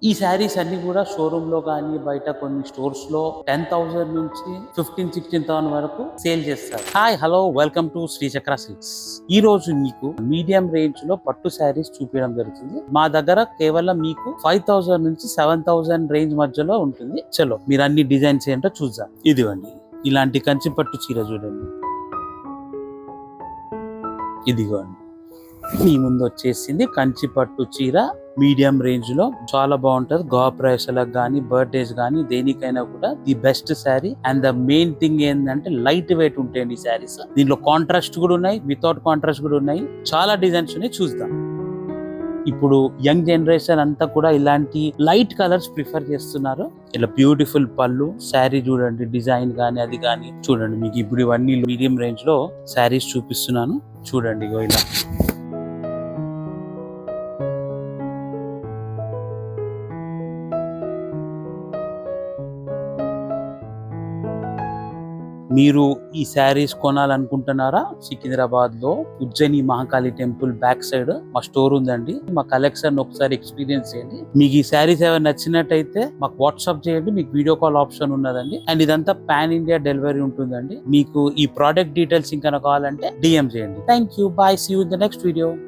ఈ శారీస్ అన్ని కూడా షోరూమ్ లో కానీ బయట కొన్ని స్టోర్స్ లో 10,000 నుంచి 15,000-16,000 వరకు సేల్ చేస్తారు. Hi hello welcome to Sri Chakra silks. ఈ రోజు మీకు మీడియం రేంజ్ లో పట్టు శారీస్ చూపించడం జరుగుతుంది. మా దగ్గర కేవలం మీకు 5,000 నుంచి 7,000 రేంజ్ మధ్యలో ఉంటుంది. చలో మీరు అన్ని డిజైన్స్ ఏంటో చూద్దాం. ఇదిగోండి ఇలాంటి కంచి పట్టు చీర చూడండి. ఇదిగోండి మీ ముందు వచ్చేసింది కంచి పట్టు చీర మీడియం రేంజ్ లో చాలా బాగుంటది. గృహప్రవేశాలకు గానీ బర్త్డేస్ గానీ దేనికైనా కూడా the best sari. And the main thing ఏంటంటే లైట్ వెయిట్ ఉంటాయండి ఈ శారీస్. దీనిలో కాంట్రాస్ట్ కూడా ఉన్నాయి, వితౌట్ కాంట్రాస్ట్ కూడా ఉన్నాయి. చాలా డిజైన్స్ ఉన్నాయి, చూద్దాం. ఇప్పుడు యంగ్ జనరేషన్ అంతా కూడా ఇలాంటి లైట్ కలర్స్ ప్రిఫర్ చేస్తున్నారు. ఇలా బ్యూటిఫుల్ పళ్ళు శారీ చూడండి, డిజైన్ గానీ అది గానీ చూడండి. మీకు ఇప్పుడు ఇవన్నీ మీడియం రేంజ్ లో శారీస్ చూపిస్తున్నాను చూడండి. ఇగో ఇలా మీరు ఈ శారీస్ కొనాలనుకుంటున్నారా? సికింద్రాబాద్ లో Ujjaini Mahakali temple back side మా స్టోర్ ఉందండి. మా కలెక్షన్ ఒకసారి ఎక్స్పీరియన్స్ చేయండి. మీకు ఈ శారీస్ ఏమైనా నచ్చినట్టయితే మాకు వాట్సాప్ చేయండి. మీకు వీడియో కాల్ ఆప్షన్ ఉన్నదండి. అండ్ ఇదంతా పాన్ ఇండియా డెలివరీ ఉంటుందండి. మీకు ఈ ప్రోడక్ట్ డీటెయిల్స్ ఇంకా కావాలంటే డిఎం చేయండి. Thank you, bye, see you in the next video.